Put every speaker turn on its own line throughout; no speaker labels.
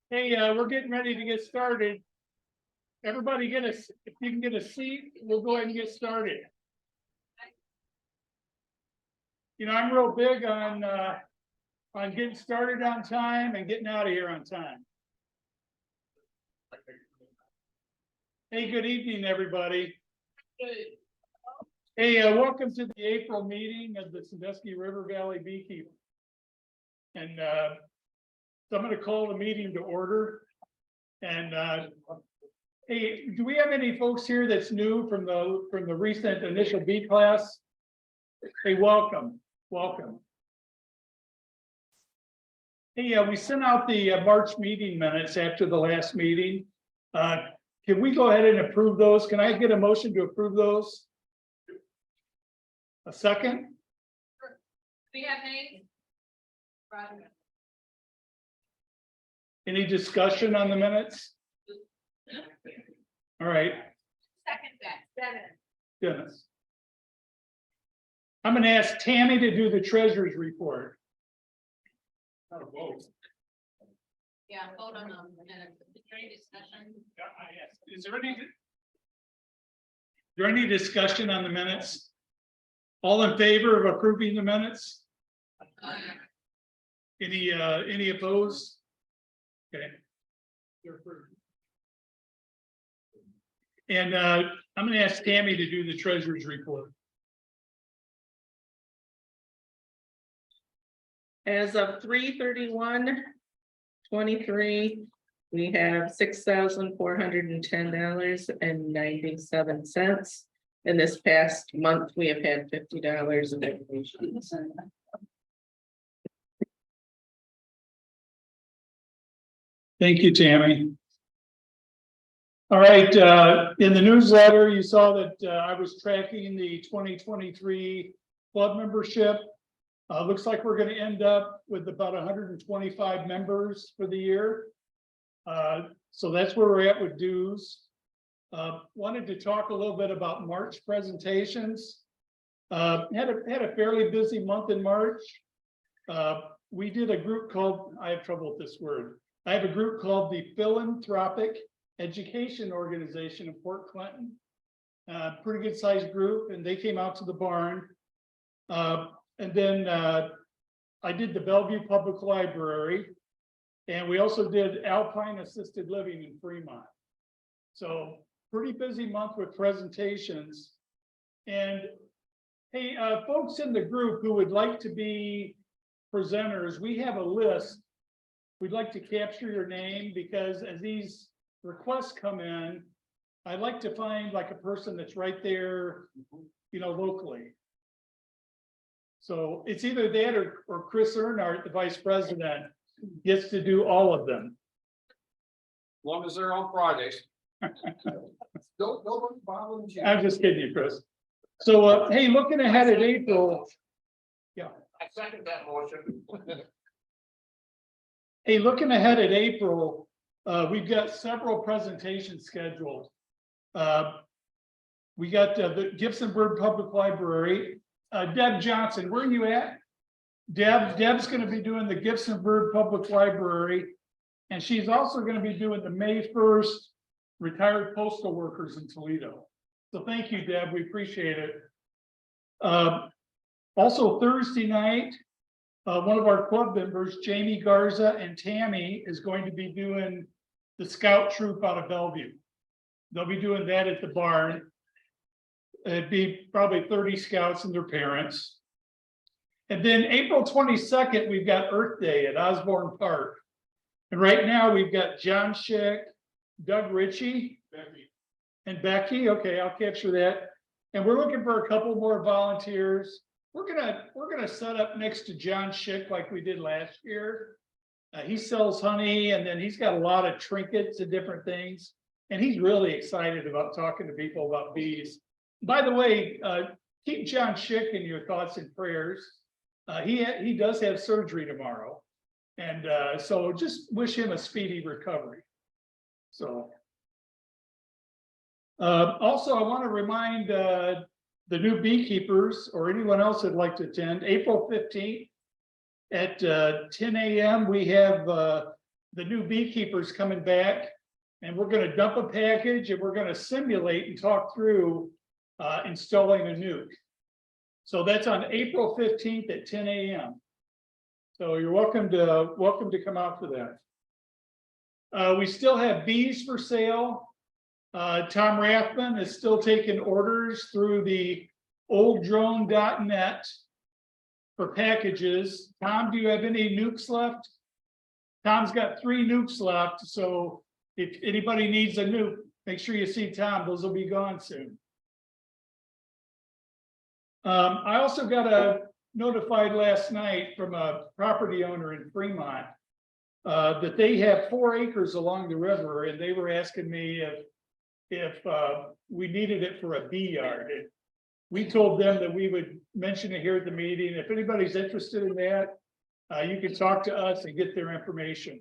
Hey, we're getting ready to get started. Everybody if you can get a seat, we'll go ahead and get started. You know, I'm real big on getting started on time and getting out of here on time. Hey, good evening, everybody. Hey, welcome to the April meeting of the Sandusky River Valley Beekeepers. And so I'm going to call the meeting to order. And hey, do we have any folks here that's new from the recent initial bee class? Hey, welcome. Hey, we sent out the March meeting minutes after the last meeting. Can we go ahead and approve those? Can I get a motion to approve those? A second?
Do we have names?
Any discussion on the minutes? All right.
Second that.
Dennis. I'm going to ask Tammy to do the treasurer's report.
Yeah, vote on them. Is there any discussion?
Is there any discussion on the minutes? All in favor of approving the minutes? Any opposed? Okay. And I'm going to ask Tammy to do the treasurer's report.
As of 3/31/23, we have $6,410.97. And this past month, we have had $50 in donations.
Thank you, Tammy. All right, in the newsletter, you saw that I was tracking the 2023 club membership. Looks like we're going to end up with about 125 members for the year. So that's where we're at with dues. Wanted to talk a little bit about March presentations. Had a fairly busy month in March. We did a group called, I have trouble with this word. I have a group called the Philanthropic Education Organization in Port Clinton. Pretty good sized group, and they came out to the barn. And then I did the Bellevue Public Library, and we also did Alpine Assisted Living in Fremont. So pretty busy month with presentations. And hey, folks in the group who would like to be presenters, we have a list. We'd like to capture your name, because as these requests come in, I'd like to find like a person that's right there, you know, locally. So it's either that or Chris Earnhardt, the vice president, gets to do all of them.
As long as they're on Fridays. Don't bother them.
I'm just kidding you, Chris. So, hey, looking ahead at April. Yeah.
I second that motion.
Hey, looking ahead at April, we've got several presentations scheduled. We got the Gibsonburg Public Library. Deb Johnson, where are you at? Deb's going to be doing the Gibsonburg Public Library, and she's also going to be doing the May 1st Retired Postal Workers in Toledo. So thank you, Deb. We appreciate it. Also Thursday night, one of our club members, Jamie Garza and Tammy, is going to be doing the Scout Troop out of Bellevue. They'll be doing that at the barn. It'd be probably 30 scouts and their parents. And then April 22nd, we've got Earth Day at Osborne Park. And right now we've got John Schick, Doug Ritchie, and Becky. Okay, I'll capture that. And we're looking for a couple more volunteers. We're gonna set up next to John Schick like we did last year. He sells honey, and then he's got a lot of trinkets and different things. And he's really excited about talking to people about bees. By the way, keep John Schick in your thoughts and prayers. He does have surgery tomorrow. And so just wish him a speedy recovery. So also, I want to remind the new beekeepers or anyone else that'd like to attend, April 15th at 10 a.m. we have the new beekeepers coming back. And we're gonna dump a package and we're gonna simulate and talk through installing a nuke. So that's on April 15th at 10 a.m. So you're welcome to come out for that. We still have bees for sale. Tom Rathman is still taking orders through the olddrone.net for packages. Tom, do you have any nukes left? Tom's got 3 nukes left, so if anybody needs a nuke, make sure you see Tom. Those will be gone soon. I also got notified last night from a property owner in Fremont that they have 4 acres along the river, and they were asking me if we needed it for a bee yard. And we told them that we would mention it here at the meeting. If anybody's interested in that, you can talk to us and get their information.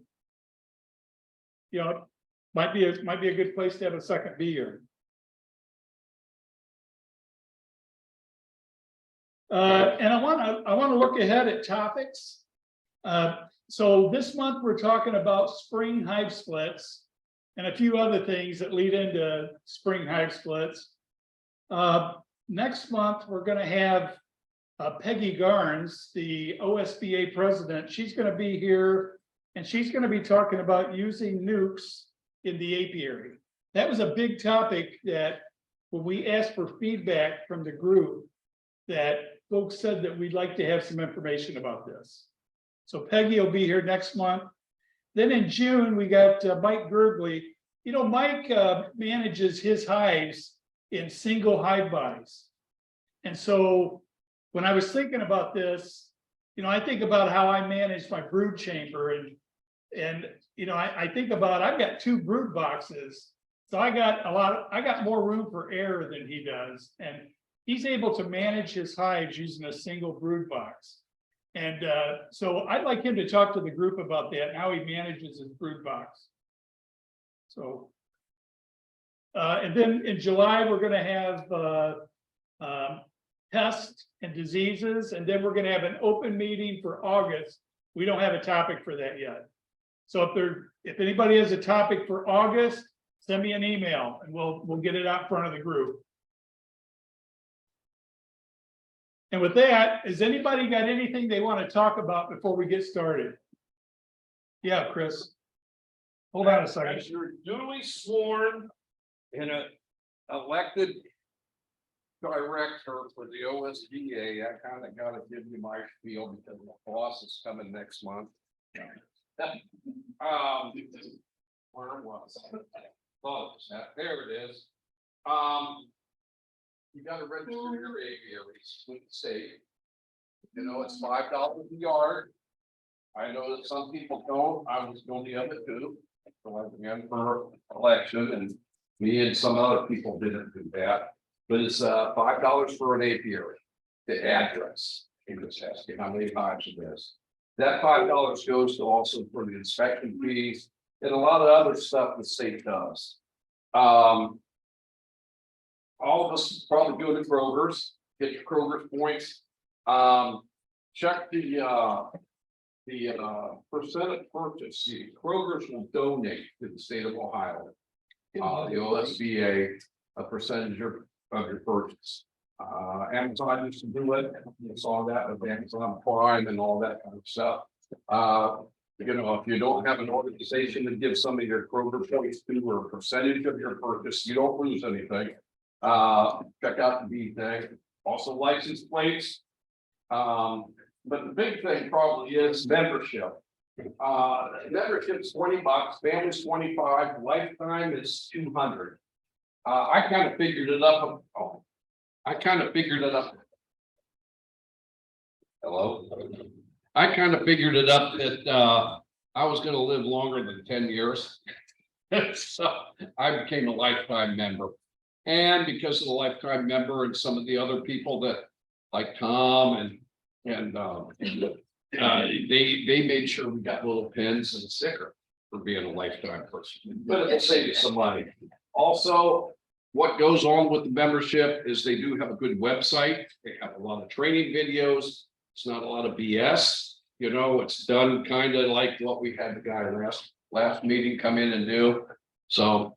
You know, might be a good place to have a second bee yard. And I want to look ahead at topics. So this month we're talking about spring hive splits and a few other things that lead into spring hive splits. Next month we're going to have Peggy Garnes, the OSBA president. She's going to be here and she's going to be talking about using nukes in the apiary. That was a big topic that when we asked for feedback from the group, that folks said that we'd like to have some information about this. So Peggy will be here next month. Then in June, we got Mike Gergley. You know, Mike manages his hives in single hive bodies. And so when I was thinking about this, you know, I think about how I manage my brood chamber and you know, I think about, I've got 2 brood boxes. So I got more room for air than he does. And he's able to manage his hives using a single brood box. And so I'd like him to talk to the group about that and how he manages his brood box. So, and then in July, we're going to have pests and diseases. And then we're going to have an open meeting for August. We don't have a topic for that yet. So if anybody has a topic for August, send me an email and we'll get it out in front of the group. And with that, has anybody got anything they want to talk about before we get started? Yeah, Chris. Hold on a second.
As you're duly sworn and elected director for the OSBA, I kind of got to give you my spiel because the boss is coming next month. Where was I? Oh, there it is. You got to register your aviaries with the state. You know, it's $5 a yard. I know that some people don't. I was going the other 2. So I began for election, and me and some other people didn't do that. But it's $5 for an apiary. The address. You just ask you how many hives it is. That $5 goes to also for the inspection fees and a lot of other stuff the state does. All of us probably go to Kroger's, get your Kroger's points. Check the percent of purchase. See, Kroger's will donate to the state of Ohio. The OSBA, a percentage of your purchase. Amazon used to do it. You saw that with Amazon Prime and all that kind of stuff. You know, if you don't have an organization that gives some of your Kroger points to or a percentage of your purchase, you don't lose anything. Check out the bee thing. Also license plates. But the big thing probably is membership. Membership's $20, family's $25, lifetime is $200. I kind of figured it up. Hello. I kind of figured it up that I was going to live longer than 10 years. So I became a lifetime member. And because of the lifetime member and some of the other people that like Tom and they made sure we got little pins and a sticker for being a lifetime person. But it'll save you some money. Also, what goes on with the membership is they do have a good website. They have a lot of training videos. It's not a lot of BS. You know, it's done kind of like what we had the guy last meeting come in and do. So,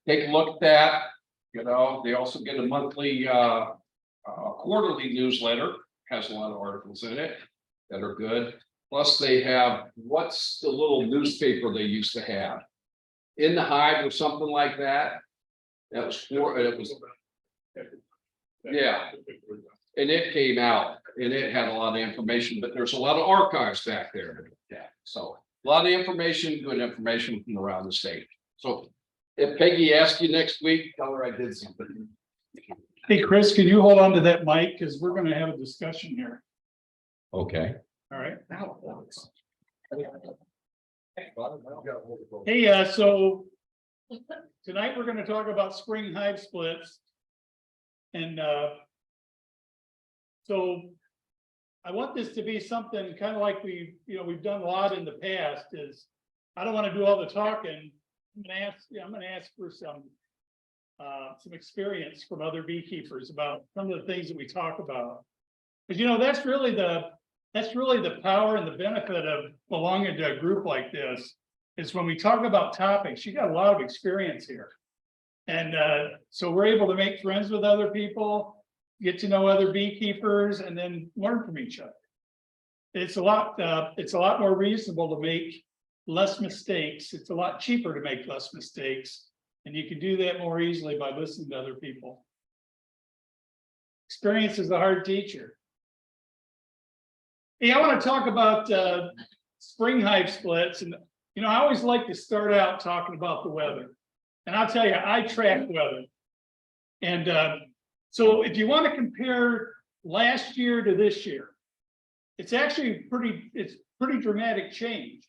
take a look at that. You know, they also get a monthly, quarterly newsletter, has a lot of articles in it that are good. Plus they have, what's the little newspaper they used to have? In the Hive or something like that. That was yeah. And it came out and it had a lot of information, but there's a lot of archives back there. Yeah, so a lot of information, good information from around the state. So if Peggy asks you next week, tell her I did something.
Hey, Chris, can you hold on to that mic? Because we're gonna have a discussion here.
Okay.
All right.
Hey,
Hey, so tonight we're gonna talk about spring hive splits. And so I want this to be something kind of like we've done a lot in the past. Is I don't want to do all the talking. I'm gonna ask for some experience from other beekeepers about some of the things that we talk about. Because that's really the power and the benefit of belonging to a group like this, is when we talk about topics, you got a lot of experience here. And so we're able to make friends with other people, get to know other beekeepers, and then learn from each other. It's a lot more reasonable to make less mistakes. It's a lot cheaper to make less mistakes. And you can do that more easily by listening to other people. Experience is a hard teacher. Hey, I want to talk about spring hive splits. And, I always like to start out talking about the weather. And I'll tell you, I track weather. And so if you want to compare last year to this year, it's actually pretty dramatic change.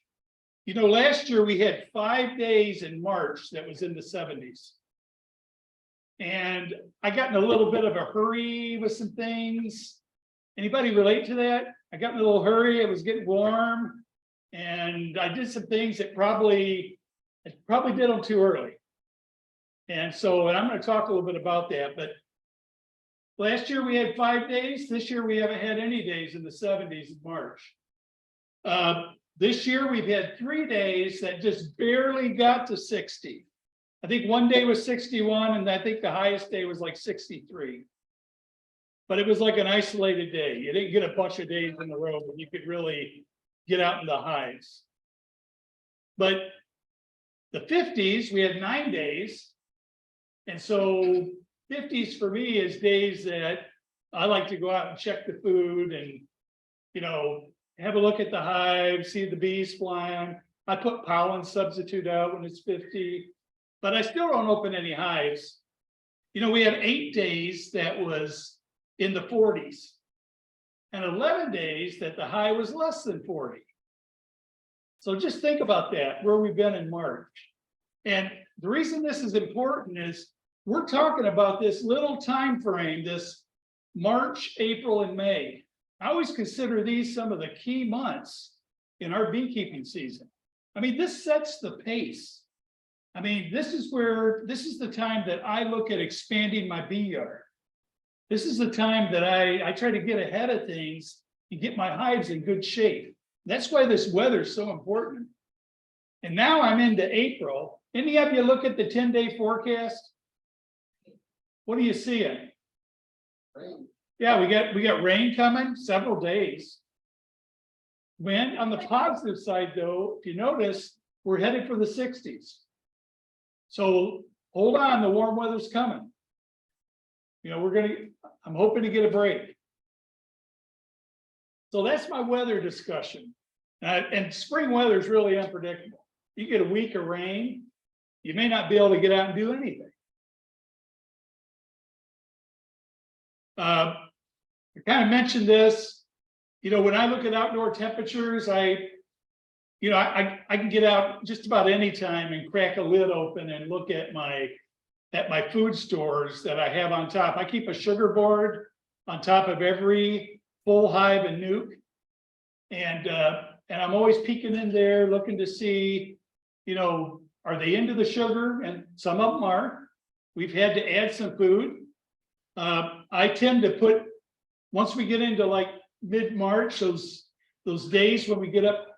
Last year we had 5 days in March that was in the 70s. And I got in a little bit of a hurry with some things. Anybody relate to that? I got in a little hurry, it was getting warm. And I did some things that probably did them too early. And I'm going to talk a little bit about that. But last year we had 5 days. This year we haven't had any days in the 70s in March. This year we've had 3 days that just barely got to 60. I think one day was 61, and I think the highest day was like 63. But it was like an isolated day. You didn't get a bunch of days in a row when you could really get out in the hives. But the 50s, we had 9 days. And so 50s for me is days that I like to go out and check the food and, have a look at the hive, see the bees flying. I put pollen substitute out when it's 50, but I still don't open any hives. We had 8 days that was in the 40s and 11 days that the high was less than 40. So just think about that, where we've been in March. And the reason this is important is we're talking about this little time frame, this March, April, and May. I always consider these some of the key months in our beekeeping season. I mean, this sets the pace. I mean, this is the time that I look at expanding my bee yard. This is the time that I try to get ahead of things and get my hives in good shape. That's why this weather is so important. And now I'm into April. Any of you look at the 10-day forecast? What are you seeing?
Rain.
Yeah, we got rain coming, several days. Wind. On the positive side, though, if you notice, we're headed for the 60s. So hold on, the warm weather's coming. I'm hoping to get a break. So that's my weather discussion. And spring weather is really unpredictable. You get a week of rain, you may not be able to get out and do anything. I kind of mentioned this, when I look at outdoor temperatures, I can get out just about any time and crack a lid open and look at my food stores that I have on top. I keep a sugar board on top of every full hive and nuke. And I'm always peeking in there looking to see, are they into the sugar? And some of them are. We've had to add some food. I tend to put, once we get into like mid-March, those days when we get up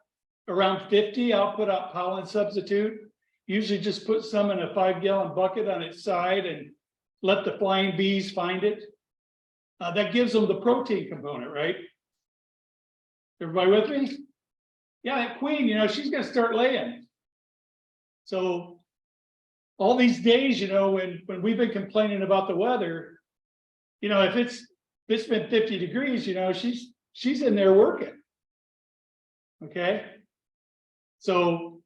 around 50, I'll put out pollen substitute. Usually just put some in a 5-gallon bucket on its side and let the flying bees find it. That gives them the protein component, right? Everybody with me? Yeah, that queen, she's gonna start laying. So all these days, when we've been complaining about the weather, if it's been 50 degrees, she's in there working. Okay. So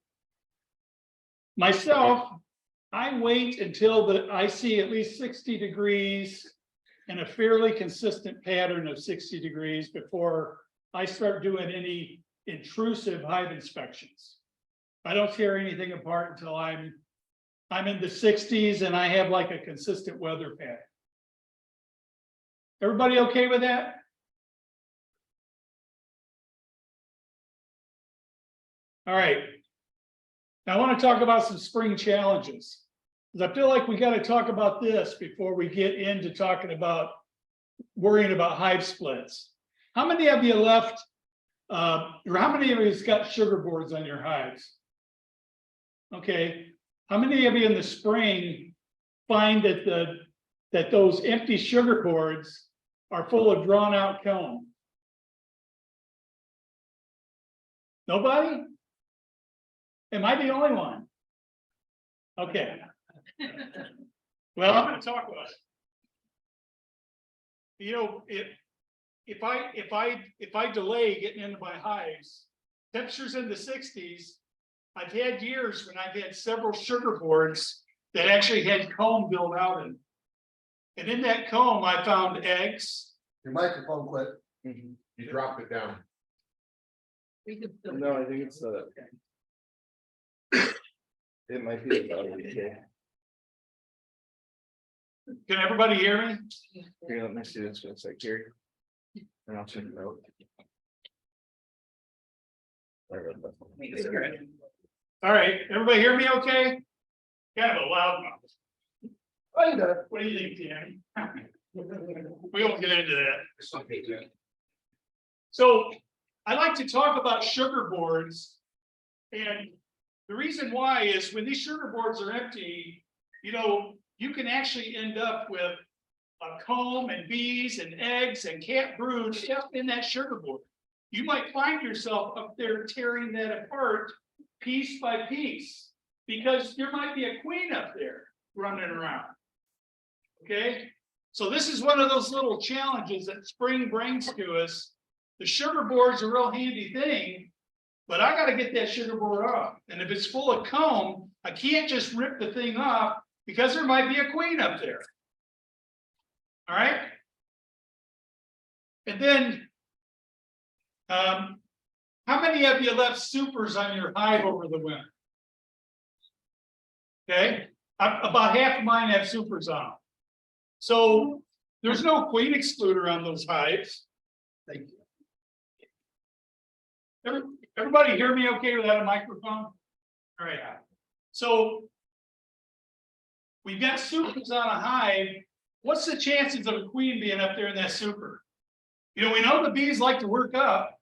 myself, I wait until I see at least 60 degrees and a fairly consistent pattern of 60 degrees before I start doing any intrusive hive inspections. I don't tear anything apart until I'm in the 60s and I have like a consistent weather pattern. Everybody okay with that? All right. Now I want to talk about some spring challenges, because I feel like we got to talk about this before we get into talking about worrying about hive splits. How many of you left, or how many of you has got sugar boards on your hives? Okay. How many of you in the spring find that those empty sugar boards are full of drawn out comb? Nobody? Am I the only one? Okay. Well, I'm going to talk about it. If I delay getting into my hives, temperatures in the 60s, I've had years when I've had several sugar boards that actually had comb built out in. And in that comb, I found eggs.
Your microphone quit.
You dropped it down.
No, I think it's it might be about okay.
Can everybody hear me?
Here, let me see this for a sec here. And I'll check it out.
All right, everybody hear me okay? Kind of a loud mouth. What do you think, Danny? We won't get into that. So I like to talk about sugar boards, and the reason why is when these sugar boards are empty, you can actually end up with a comb and bees and eggs and cat brood stuff in that sugar board. You might find yourself up there tearing that apart piece by piece, because there might be a queen up there running around. Okay, so this is one of those little challenges that spring brings to us. The sugar board's a real handy thing, but I got to get that sugar board off. And if it's full of comb, I can't just rip the thing off because there might be a queen up there. All right. And then, how many of you left supers on your hive over the winter? Okay, about half of mine have supers on. So there's no queen excluder on those hives.
Thank you.
Everybody hear me okay without a microphone? All right. So we've got supers on a hive. What's the chances of a queen being up there in that super? We know the bees like to work up.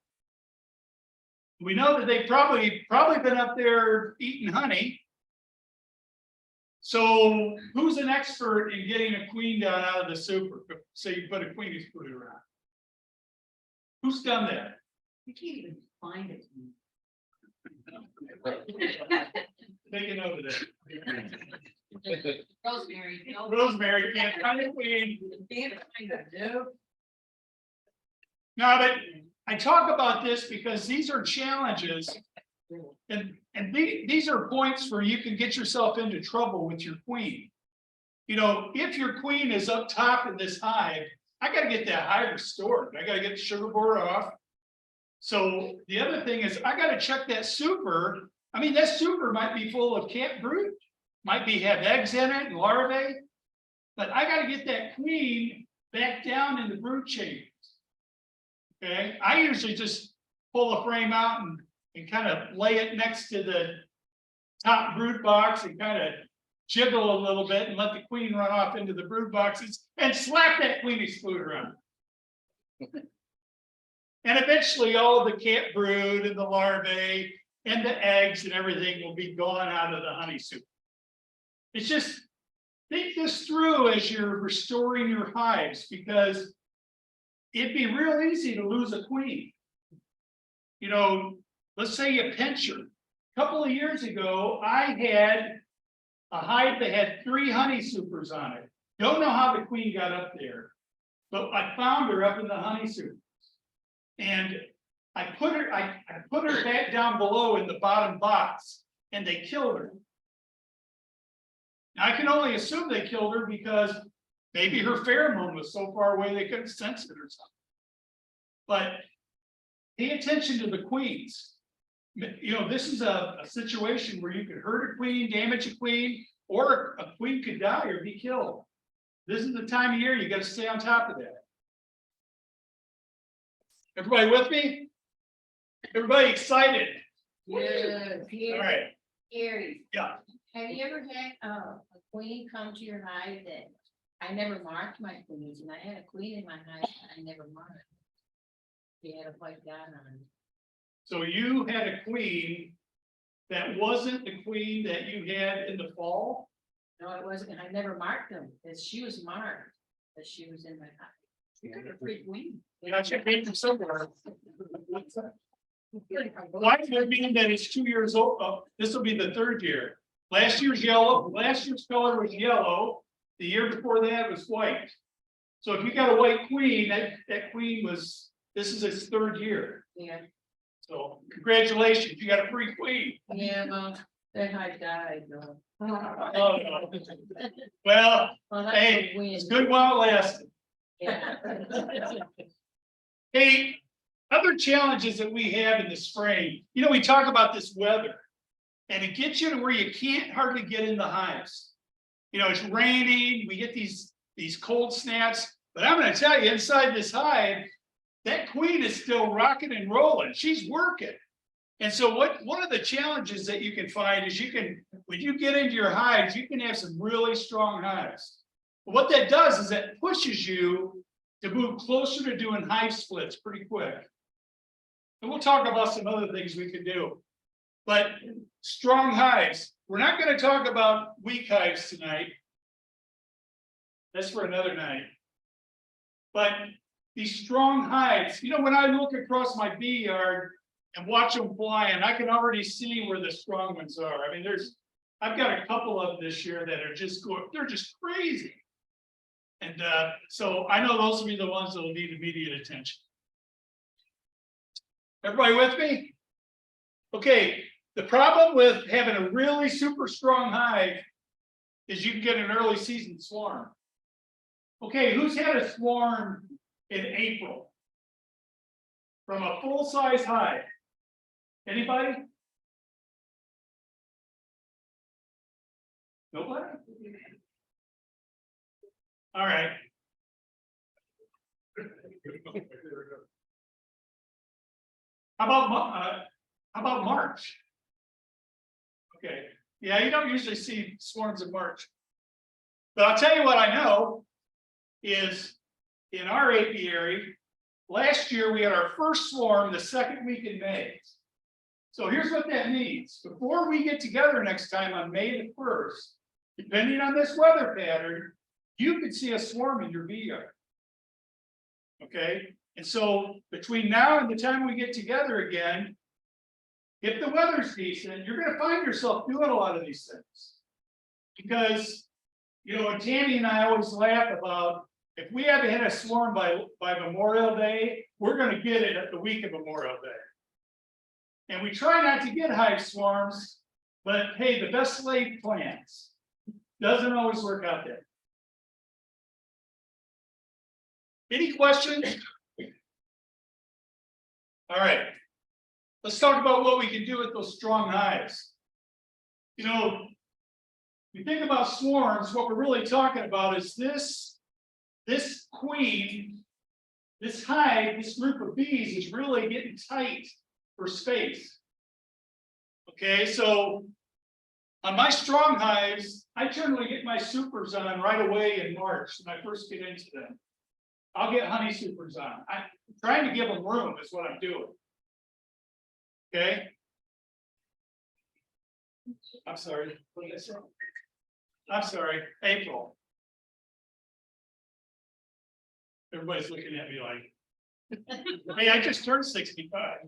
We know that they've probably been up there eating honey. So who's an expert in getting a queen down out of the super? So you put a queen excluder around. Who's done that?
You can't even find it.
Make a note of that.
Rosemary. No.
Rosemary can't find a queen.
Can't find it, no.
Now, but I talk about this because these are challenges, and these are points where you can get yourself into trouble with your queen. If your queen is up top in this hive, I got to get that hive restored. I got to get the sugar board off. So the other thing is I got to check that super. I mean, that super might be full of cat brood, might have eggs in it and larvae, but I got to get that queen back down in the brood chambers. Okay, I usually just pull a frame out and kind of lay it next to the top brood box and kind of jiggle a little bit and let the queen run off into the brood boxes and slap that queen excluder on. And eventually all of the cat brood and the larvae and the eggs and everything will be gone out of the honey soup. It's just, think this through as you're restoring your hives, because it'd be real easy to lose a queen. You know, let's say you pinch her. A couple of years ago, I had a hive that had 3 honey supers on it. Don't know how the queen got up there, but I found her up in the honey supers. And I put her back down below in the bottom box, and they killed her. Now, I can only assume they killed her because maybe her pheromone was so far away they couldn't sense it or something. But pay attention to the queens. You know, this is a situation where you could hurt a queen, damage a queen, or a queen could die or be killed. This is the time of year you got to stay on top of that. Everybody with me? Everybody excited?
Yeah.
All right.
Gary,
Yeah.
have you ever had a queen come to your hive that I never marked my queens, and I had a queen in my hive that I never marked? She had a white dot on it.
So you had a queen that wasn't the queen that you had in the fall?
No, it wasn't. I never marked them, because she was marked, that she was in my hive. You got a pretty queen.
Yeah, she came from somewhere. Why does that mean that it's 2 years old? Oh, this will be the 3rd year. Last year's yellow, last year's color was yellow. The year before that was white. So if you got a white queen, that queen was, this is its 3rd year.
Yeah,
So congratulations, you got a free queen.
yeah, well, that hive died, though.
Oh, no. Well,
Well, that's
hey,
a win.
it's good while it lasted.
Yeah.
Hey, other challenges that we have in the spring, you know, we talk about this weather. And it gets you to where you can't hardly get in the hives. You know, it's raining, we get these cold snaps, but I'm gonna tell you, inside this hive, that queen is still rocking and rolling, she's working. And so one of the challenges that you can find is when you get into your hives, you can have some really strong hives. But what that does is that pushes you to move closer to doing hive splits pretty quick. And we'll talk about some other things we can do. But strong hives, we're not going to talk about weak hives tonight. That's for another night. But these strong hives, you know, when I look across my bee yard and watch them fly, and I can already see where the strong ones are. I mean, I've got a couple of them this year that are just they're just crazy. And so I know those will be the ones that will need immediate attention. Everybody with me? Okay, the problem with having a really super strong hive is you can get an early season swarm. Okay, who's had a swarm in April from a full-size hive? Anybody? Nobody? All right. How about March? Okay, yeah, you don't usually see swarms in March. But I'll tell you what I know is in our apiary, last year we had our first swarm the 2nd week in May. So here's what that means. Before we get together next time on May the 1st, depending on this weather pattern, you could see a swarm in your bee yard. Okay, and so between now and the time we get together again, if the weather's decent, you're going to find yourself doing a lot of these things. Because, you know, and Tammy and I always laugh about, if we haven't had a swarm by Memorial Day, we're going to get it at the week of Memorial Day. And we try not to get hive swarms, but hey, the best laid plans doesn't always work out there. Any questions? All right. Let's talk about what we can do with those strong hives. You know, you think about swarms, what we're really talking about is this queen, this hive, this group of bees is really getting tight for space. Okay, so on my strong hives, I generally get my supers on right away in March when I first get into them. I'll get honey supers on. I'm trying to give them room is what I'm doing. Okay. I'm sorry, what did I say? I'm sorry, April. Everybody's looking at me like, hey, I just turned 65.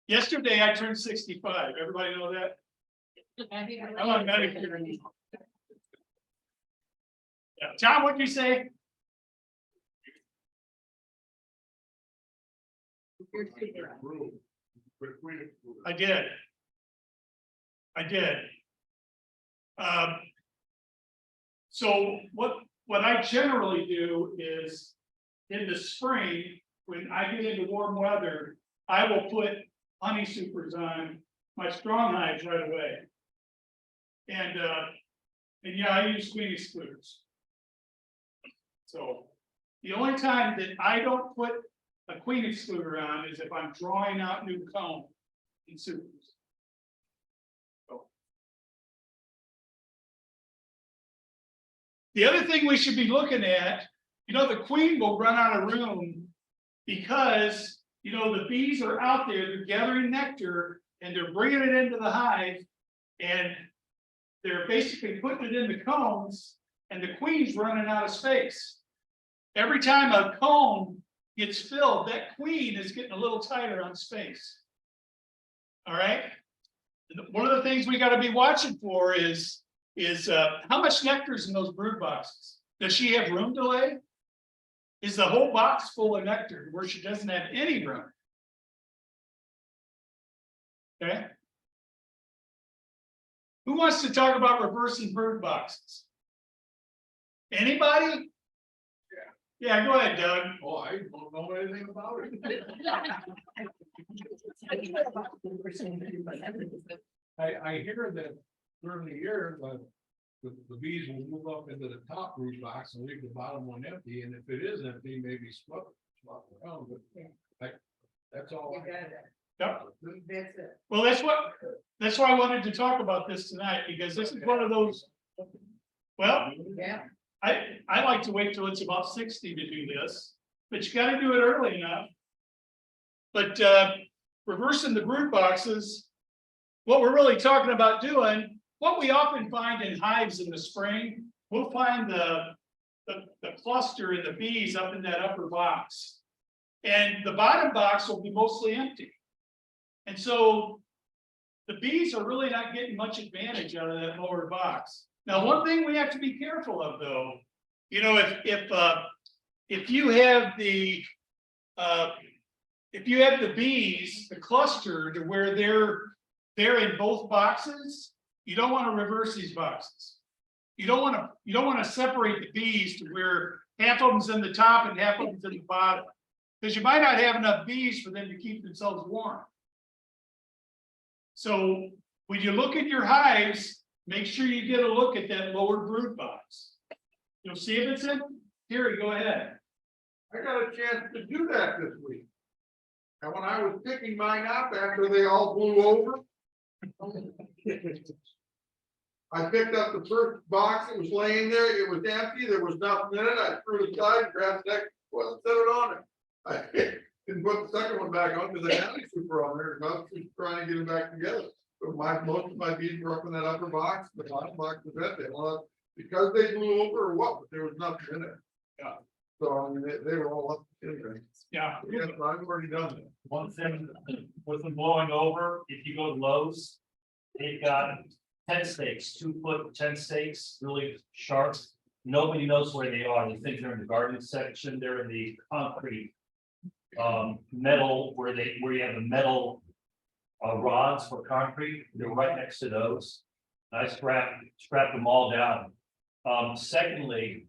Yesterday I turned 65. Everybody know that? I'm on Medicare. Yeah, John, what'd you say? I did. So what I generally do is in the spring, when I get into warm weather, I will put honey supers on my strong hives right away. And yeah, I use queen excluders. So the only time that I don't put a queen excluder on is if I'm drawing out new comb in supers. So. The other thing we should be looking at, you know, the queen will run out of room because, you know, the bees are out there, they're gathering nectar and they're bringing it into the hive and they're basically putting it in the combs and the queen's running out of space. Every time a comb gets filled, that queen is getting a little tighter on space. All right. One of the things we got to be watching for is how much nectar is in those brood boxes? Does she have room to lay? Is the whole box full of nectar where she doesn't have any room? Okay. Who wants to talk about reversing brood boxes? Anybody? Yeah, go ahead, Doug.
Oh, I don't know anything about it.
I hear that during the year, the bees will move up into the top brood box and leave the bottom one empty, and if it is empty, maybe swap around, but that's all.
Yep.
That's it.
Well, that's why I wanted to talk about this tonight, because this is one of those. Well,
Yeah.
I like to wait till it's about 60 to do this, but you got to do it early enough. But reversing the brood boxes, what we're really talking about doing, what we often find in hives in the spring, we'll find the cluster in the bees up in that upper box. And the bottom box will be mostly empty. And so the bees are really not getting much advantage out of that lower box. Now, one thing we have to be careful of, though, you know, if you have the bees, the cluster to where they're in both boxes, you don't want to reverse these boxes. You don't want to separate the bees to where half of them's in the top and half of them's in the bottom, because you might not have enough bees for them to keep themselves warm. So when you look at your hives, make sure you get a look at that lower brood box. You'll see if it's in. Here, go ahead.
I got a chance to do that this week. And when I was picking mine up after they all blew over, I picked up the first box that was laying there. It was empty. There was nothing in it. I threw it aside, grabbed the next one, set it on it. I didn't put the second one back on because I had a super on there. I was just trying to get them back together. But most of my bees were up in that upper box. The bottom box was empty. Well, because they blew over or what? But there was nothing in it.
Yeah.
So I mean, they were all up in there.
Yeah.
Yes, I've already done that.
One thing with them blowing over, if you go to Lowe's, they've got tent stakes, 2 foot tent stakes, really sharp. Nobody knows where they are. They think they're in the garden section. They're in the concrete metal where you have the metal rods for concrete. They're right next to those. I strapped them all down. Secondly,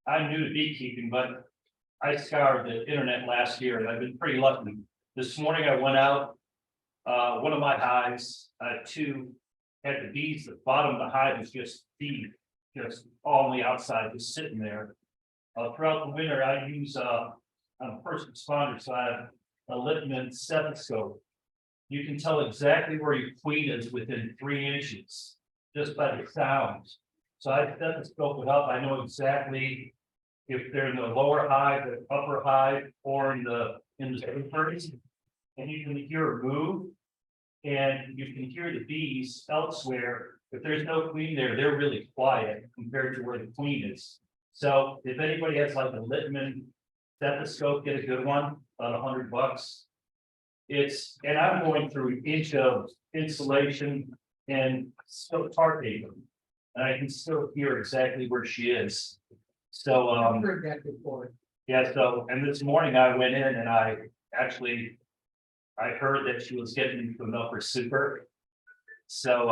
I'm new to beekeeping, but I scoured the internet last year and I've been pretty lucky. This morning I went out, one of my hives, two had the bees, the bottom of the hive was just bee, just all on the outside, just sitting there. Throughout the winter, I use on a first responder side, a Littman stethoscope. You can tell exactly where your queen is within 3 inches, just by the sound. So I stethoscope it up, I know exactly if they're in the lower hive, the upper hive, or in the supers. and you can hear her move. And you can hear the bees elsewhere. If there's no queen there, they're really quiet compared to where the queen is. So if anybody has like a Littman stethoscope, get a good one, about $100. And I'm going through an inch of insulation and still tar paper. And I can still hear exactly where she is. So,
Heard that before.
yeah, so, and this morning I went in and I heard that she was getting into an upper super. So,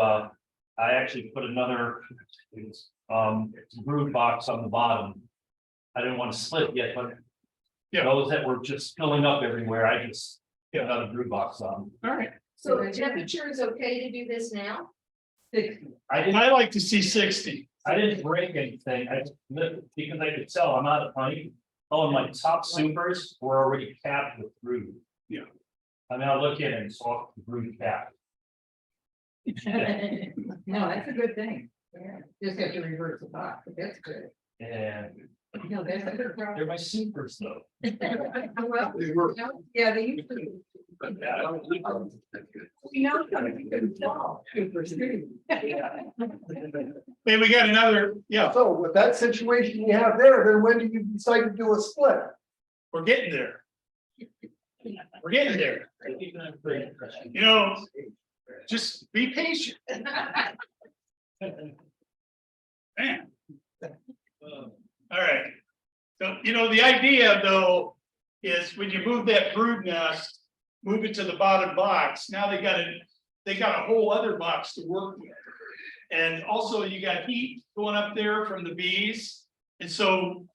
I actually put another, brood box on the bottom. I didn't want to split yet, but
Yeah.
those that were just filling up everywhere, I just put another brood box on.
All right,
So the temperature is okay to do this now?
I like to see 60.
I didn't break anything, because I could tell I'm out of honey. Oh, and my top supers were already capped with brood.
Yeah.
I mean, I look in and it's all brood capped.
No, that's a good thing. Yeah, just have to reverse the box, but that's good.
And
No, that's a good problem.
they're my supers though.
Well, yeah, they usually. We know something can fall. Super soon.
Hey, we got another, yeah,
So with that situation you have there, then when do you decide to do a split?
we're getting there. We're getting there. You know, just be patient. Man. All right. So, you know, the idea though, is when you move that brood nest, move it to the bottom box, now they got a whole other box to work with. And also you got heat going up there from the bees. And so,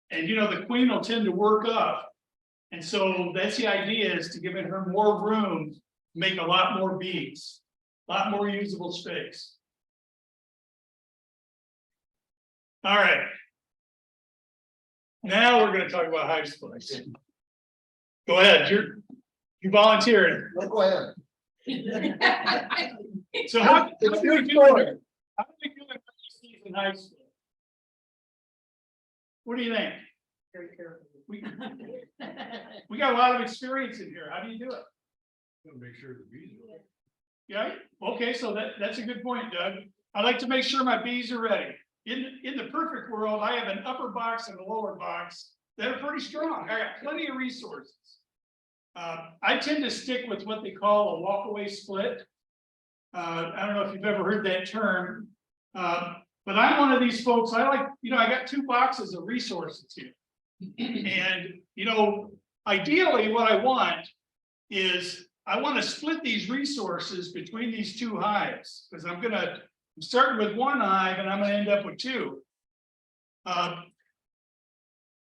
and you know, the queen will tend to work up. And so that's the idea, is to give her more room, to make a lot more bees, a lot more usable space. All right. Now we're going to talk about hive splits. Go ahead, you volunteered.
Go ahead.
So how do we do it? How do we do it in high school? What do you think? We got a lot of experience in here. How do you do it?
Gotta make sure the bees are.
Yeah, okay, so that's a good point, Doug. I like to make sure my bees are ready. In the perfect world, I have an upper box and a lower box that are pretty strong. I got plenty of resources. I tend to stick with what they call a walkaway split. I don't know if you've ever heard that term, but I'm one of these folks. I like, you know, I got 2 boxes of resources here. And, you know, ideally what I want is I want to split these resources between these 2 hives, because I'm starting with 1 hive and I'm going to end up with 2.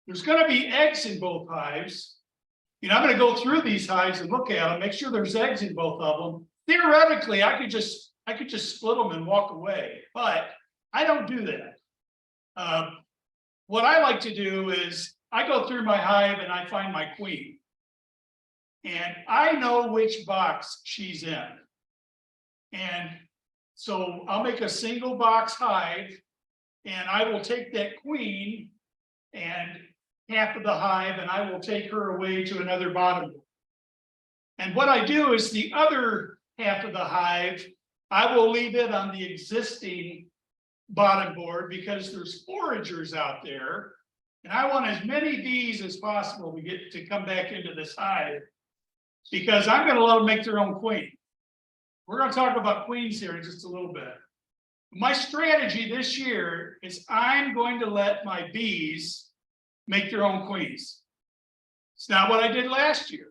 There's going to be eggs in both hives. You know, I'm going to go through these hives and look at them, make sure there's eggs in both of them. Theoretically, I could just split them and walk away, but I don't do that. What I like to do is I go through my hive and I find my queen. And I know which box she's in. And so I'll make a single box hive and I will take that queen and half of the hive and I will take her away to another bottom board. And what I do is the other half of the hive, I will leave it on the existing bottom board because there's foragers out there. And I want as many bees as possible to get to come back into this hive because I'm going to let them make their own queen. We're going to talk about queens here in just a little bit. My strategy this year is I'm going to let my bees make their own queens. It's not what I did last year.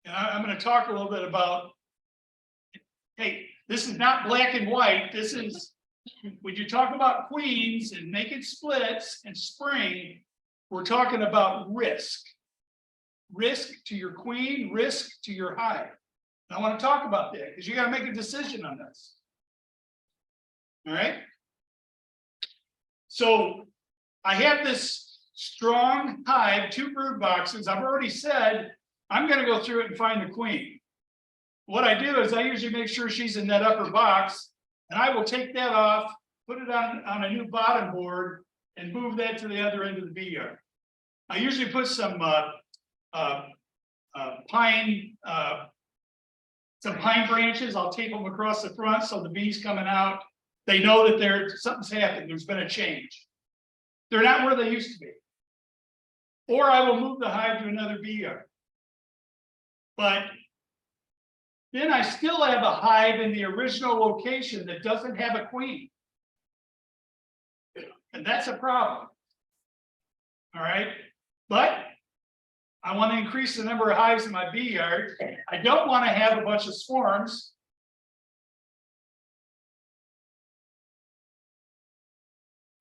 And I'm going to talk a little bit about, hey, this is not black and white. This is, when you talk about queens and making splits and spring, we're talking about risk. Risk to your queen, risk to your hive. And I want to talk about that because you got to make a decision on this. All right. So I have this strong hive, 2 brood boxes. I've already said I'm going to go through it and find the queen. What I do is I usually make sure she's in that upper box, and I will take that off, put it on a new bottom board, and move that to the other end of the bee yard. I usually put some pine, some pine branches. I'll tape them across the front so the bees coming out, they know that something's happened. There's been a change. They're not where they used to be. Or I will move the hive to another bee yard. But then I still have a hive in the original location that doesn't have a queen. And that's a problem. All right, but I want to increase the number of hives in my bee yard. I don't want to have a bunch of swarms.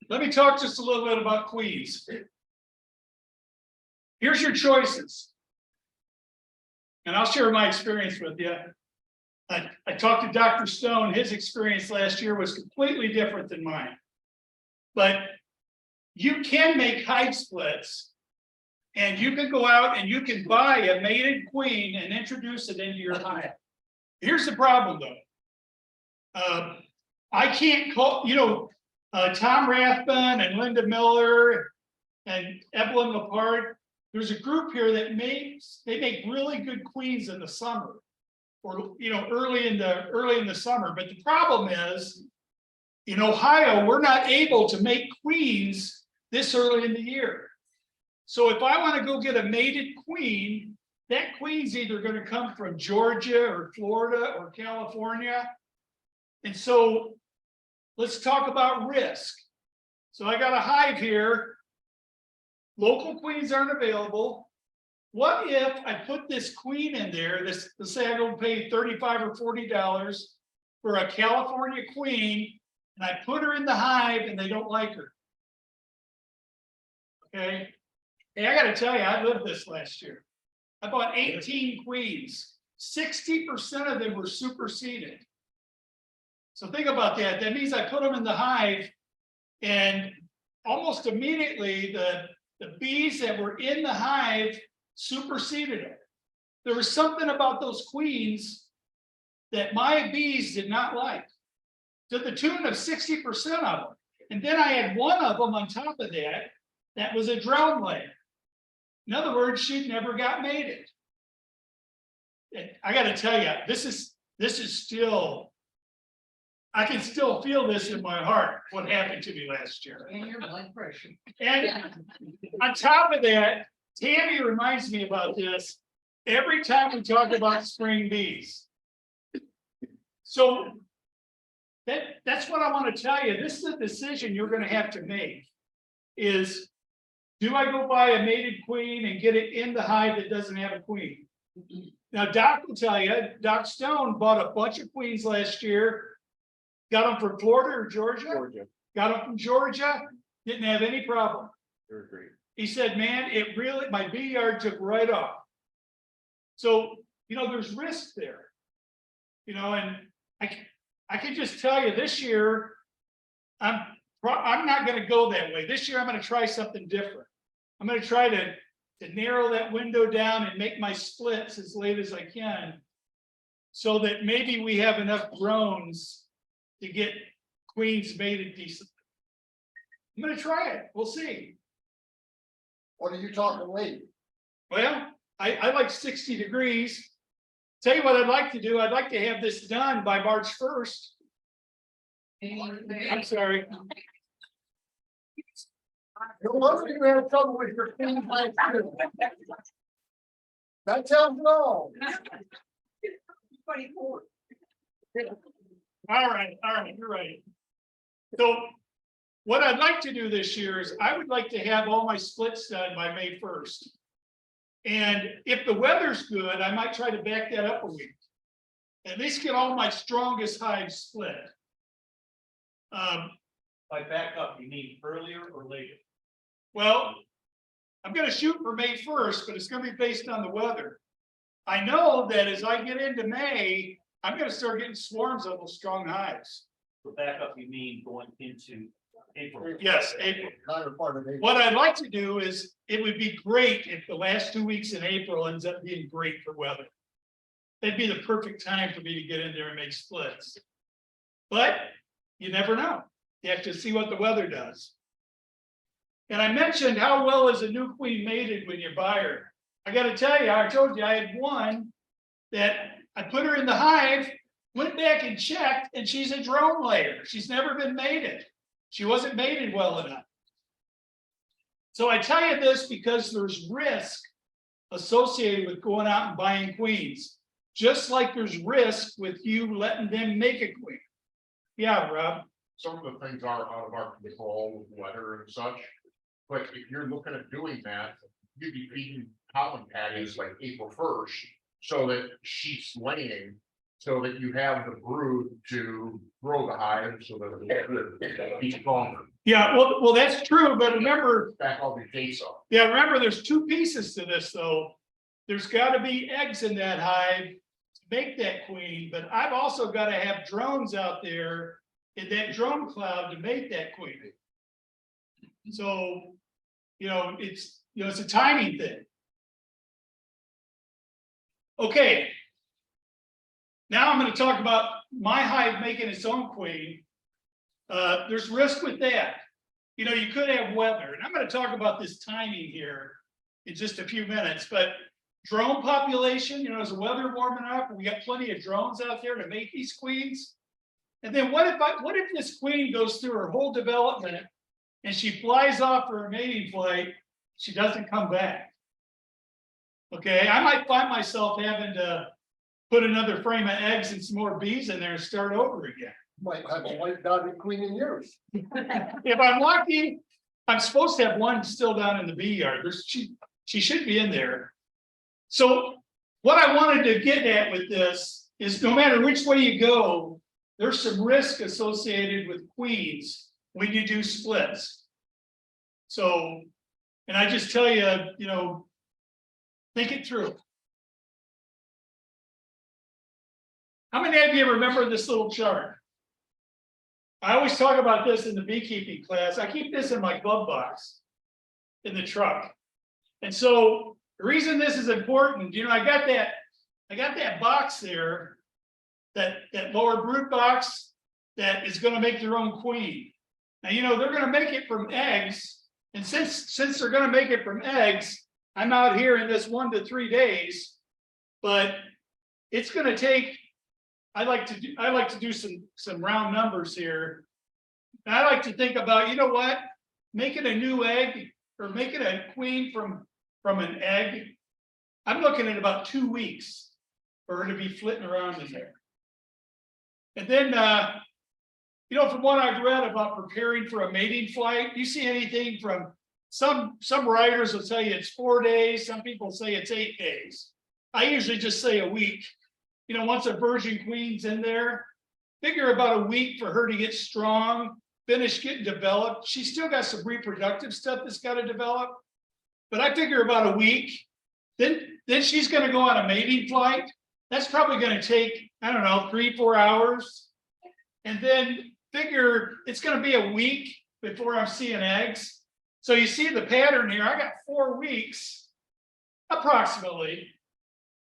Let me talk just a little bit about queens. Here's your choices. And I'll share my experience with you. I talked to Dr. Stone. His experience last year was completely different than mine. But you can make hive splits, and you can go out and you can buy a mated queen and introduce it into your hive. Here's the problem, though. I can't call, Tom Rathbun and Linda Miller and Evelyn Lepard. There's a group here that make really good queens in the summer, or early in the summer. But the problem is, in Ohio, we're not able to make queens this early in the year. So if I want to go get a mated queen, that queen's either going to come from Georgia or Florida or California. And so let's talk about risk. So I got a hive here. Local queens aren't available. What if I put this queen in there? Let's say I don't pay $35 or $40 for a California queen, and I put her in the hive and they don't like her. Okay. Hey, I got to tell you, I lived this last year. I bought 18 queens. 60% of them were superseded. So think about that. That means I put them in the hive, and almost immediately the bees that were in the hive superseded them. There was something about those queens that my bees did not like, to the tune of 60% of them. And then I had one of them on top of that was a drone layer. In other words, she never got mated. And I got to tell you, this is still, I can still feel this in my heart, what happened to me last year.
And your blood pressure.
And on top of that, Tammy reminds me about this every time we talk about spring bees. So that's what I want to tell you. This is a decision you're going to have to make. Is, do I go buy a mated queen and get it in the hive that doesn't have a queen? Now, Doc will tell you, Doc Stone bought a bunch of queens last year. Got them from Florida or Georgia?
Georgia.
Got them from Georgia. Didn't have any problem.
They're great.
He said, man, my bee yard took right off. So, there's risk there. And I can just tell you this year, I'm not going to go that way. This year, I'm going to try something different. I'm going to try to narrow that window down and make my splits as late as I can, so that maybe we have enough drones to get queens mated decently. I'm going to try it. We'll see.
What are you talking late?
Well, I like 60 degrees. Tell you what I'd like to do. I'd like to have this done by March 1st. I'm sorry.
No wonder you had trouble with your queen hive too. That tells it all.
All right, you're right. So what I'd like to do this year is I would like to have all my splits done by May 1st. And if the weather's good, I might try to back that up a week. At least get all my strongest hives split.
By backup, you mean earlier or later?
Well, I'm going to shoot for May 1st, but it's going to be based on the weather. I know that as I get into May, I'm going to start getting swarms of those strong hives.
For backup, you mean going into April?
Yes, April.
Latter part of April.
What I'd like to do is, it would be great if the last 2 weeks in April ends up being great for weather. That'd be the perfect time for me to get in there and make splits. But you never know. You have to see what the weather does. And I mentioned how well is a new queen mated when you buy her. I gotta tell you, I told you I had one that I put her in the hive, went back and checked, and she's a drone layer. She's never been mated. She wasn't mated well enough. So I tell you this because there's risk associated with going out and buying queens, just like there's risk with you letting them make a queen. Yeah, Rob.
Some of the things are out of our control with weather and such. But if you're looking at doing that, you'd be feeding pollen patties like April 1st, so that she's laying, so that you have the brood to grow the hive, so that it's stronger.
Yeah, well, that's true, but remember,
Back all the dates up.
yeah, remember, there's two pieces to this, though. There's gotta be eggs in that hive to make that queen, but I've also gotta have drones out there in that drone cloud to make that queen. So, it's a timing thing. Okay. Now I'm gonna talk about my hive making its own queen. There's risk with that. You could have weather, and I'm gonna talk about this timing here in just a few minutes, but drone population, as the weather warming up, we got plenty of drones out there to make these queens. And then what if this queen goes through her whole development and she flies off for a mating flight, she doesn't come back? Okay, I might find myself having to put another frame of eggs and some more bees in there and start over again.
Might have a white dotted queen in yours.
If I'm lucky, I'm supposed to have one still down in the bee yard. She should be in there. So what I wanted to get at with this is no matter which way you go, there's some risk associated with queens when you do splits. So, and I just tell you, think it through. How many of you remember this little chart? I always talk about this in the beekeeping class. I keep this in my glove box in the truck. And so the reason this is important, I got that box there, that lower brood box that is going to make their own queen. Now, they're going to make it from eggs. And since they're going to make it from eggs, I'm out here in this 1 to 3 days, but it's going to take, I like to do some round numbers here. And I like to think about, making a new egg or making a queen from an egg. I'm looking at about 2 weeks for her to be flitting around in there. And then, from what I've read about preparing for a mating flight, you see anything from some writers will tell you it's 4 days. Some people say it's 8 days. I usually just say a week. Once a virgin queen's in there, figure about a week for her to get strong, finish getting developed. She's still got some reproductive stuff that's got to develop, but I figure about a week. Then she's going to go on a mating flight. That's probably going to take, 3-4 hours. And then figure it's going to be a week before I'm seeing eggs. So you see the pattern here. I got 4 weeks, approximately.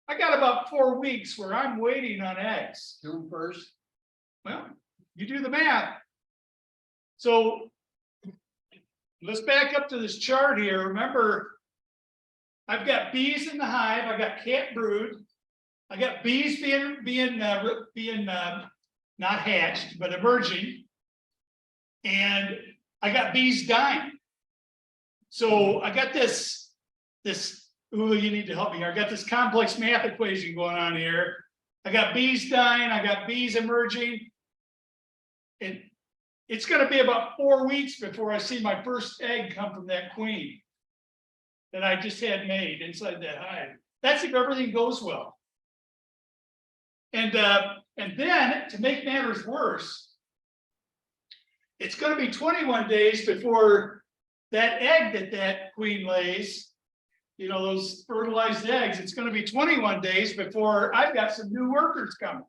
I got about 4 weeks where I'm waiting on eggs.
June 1st.
Well, you do the math. So let's back up to this chart here. Remember, I've got bees in the hive. I got cat brood. I got bees being not hatched, but emerging. And I got bees dying. So I got this, ooh, you need to help me here. I got this complex math equation going on here. I got bees dying, I got bees emerging. And it's going to be about 4 weeks before I see my first egg come from that queen that I just had made inside that hive. That's if everything goes well. And then to make matters worse, it's going to be 21 days before that egg that queen lays, those fertilized eggs, it's going to be 21 days before I've got some new workers coming.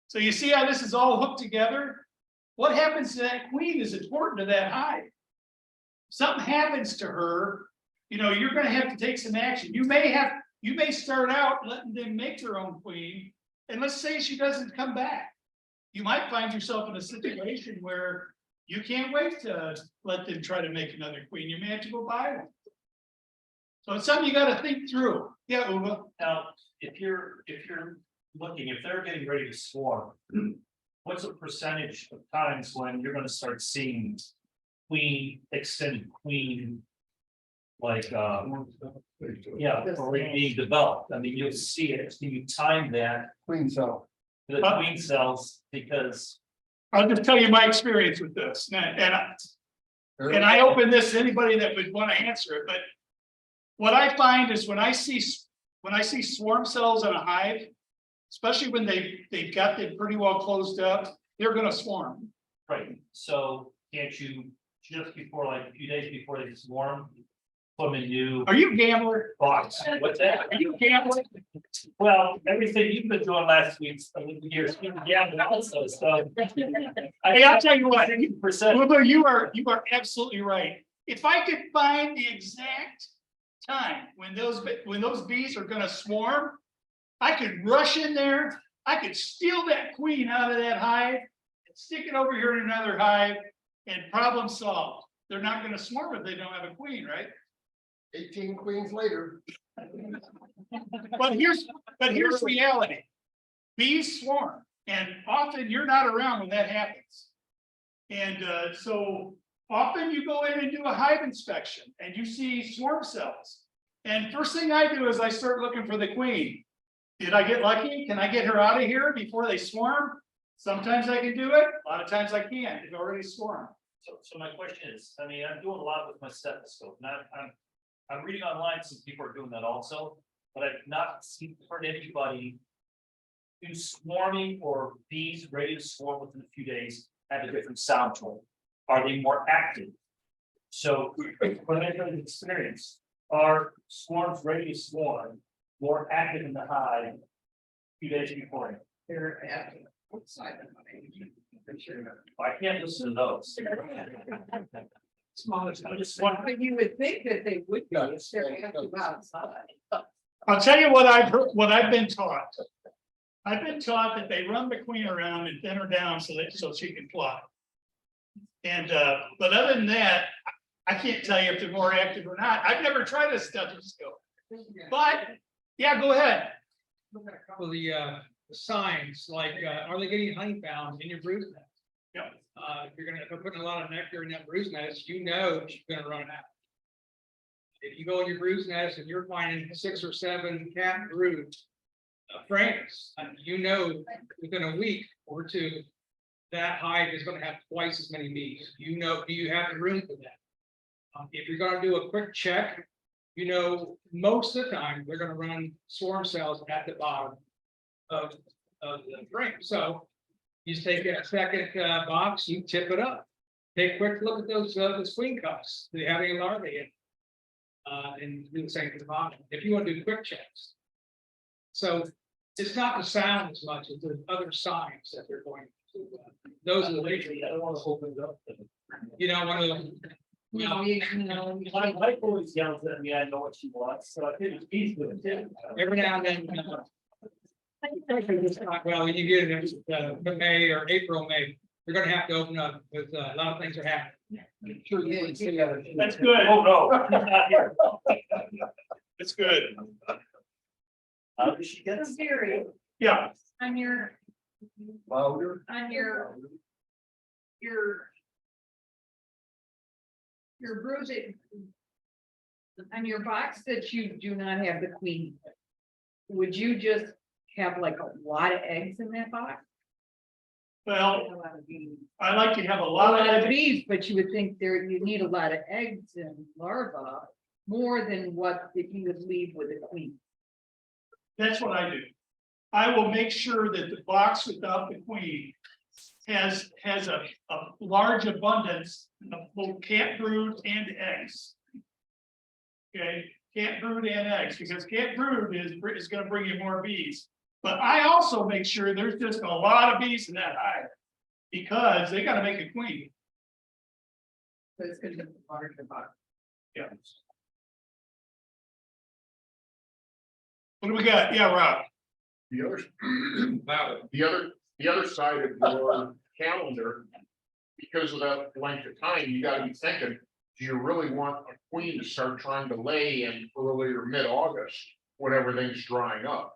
So you see how this is all hooked together? What happens to that queen is important to that hive. Something happens to her, you're going to have to take some action. You may start out letting them make their own queen, and let's say she doesn't come back. You might find yourself in a situation where you can't wait to let them try to make another queen. You may have to go buy one. So it's something you gotta think through. Yeah, Uma.
Now, if you're looking, if they're getting ready to swarm. What's a percentage of times when you're gonna start seeing queen, extended queen? Like, yeah, already being developed, I mean, you'll see it, can you time that,
Queen cell.
the queen cells, because.
I'll just tell you my experience with this, and I open this to anybody that would want to answer it, but. What I find is when I see swarm cells in a hive, especially when they've got them pretty well closed up, they're gonna swarm.
Right, so can't you, just before, like, a few days before they swarm, put them in new
Are you a gambler?
box, what's that?
Are you a gambler?
Well, everything you've been doing last week, years, yeah, also, so.
Hey, I'll tell you what,
Percent,
Wilbur, you are absolutely right. If I could find the exact time when those bees are gonna swarm, I could rush in there, I could steal that queen out of that hive, and stick it over here in another hive, and problem solved. They're not gonna swarm if they don't have a queen, right?
18 queens later.
But here's reality. Bees swarm, and often you're not around when that happens. And so often you go in and do a hive inspection and you see swarm cells. And first thing I do is I start looking for the queen. Did I get lucky? Can I get her out of here before they swarm? Sometimes I can do it, a lot of times I can't, it's already swarmed.
so my question is, I mean, I'm doing a lot with my stethoscope, I'm reading online, some people are doing that also, but I've not heard anybody. Do swarming or bees ready to swarm within a few days have a different sound tone? Are they more active? So, when I have experience, are swarms ready to swarm more active in the hive? A few days before,
They're active outside the hive.
I can't listen to those. I just want,
But you would think that they would be, if they're active outside.
I'll tell you what I've heard, what I've been taught. I've been taught that they run the queen around and thin her down so she can fly. And but other than that, I can't tell you if they're more active or not. I've never tried a stethoscope. But yeah, go ahead.
A couple of the signs, like, are they getting honey found in your brood nest?
Yeah.
If you're putting a lot of nectar in that brood nest, you know she's gonna run out. If you go in your brood nest and you're finding 6 or 7 cat brood frames, you know within a week or two, that hive is gonna have twice as many bees. You know, do you have the room for that? If you're gonna do a quick check, you know, most of the time, they're gonna run swarm cells at the bottom of the frame. So you just take a second box, you tip it up. Take a quick look at those queen cups. Do they have any larvae in? And do the same to the bottom, if you want to do quick checks. So it's not the sound as much as the other signs that they're going to. Those are the major.
I don't want to open it up.
You know, one of them.
My wife always yells at me, I know what she wants, so I think it's easy with it.
Every now and then. Well, when you get in May or April, May, you're gonna have to open up with a lot of things are happening.
That's good.
Oh, no, not here.
That's good.
How did she get?
Yeah.
On your
Louder.
Your brooding. On your box that you do not have the queen. Would you just have like a lot of eggs in that box?
Well,
A lot of bees.
I like to have a
A
lot
lot
of
of bees, but you would think you need a lot of eggs and larvae. More than what if you would leave with a queen.
That's what I do. I will make sure that the box without the queen has a large abundance of both cat brood and eggs. Okay, cat brood and eggs, because cat brood is gonna bring you more bees. But I also make sure there's just a lot of bees in that hive, because they gotta make a queen.
So it's gonna be larger box.
Yeah. What do we got? Yeah, Rob.
The other side of your calendar, because of that length of time, you gotta be thinking, Do you really want a queen to start trying to lay in early or mid-August when everything's drying up?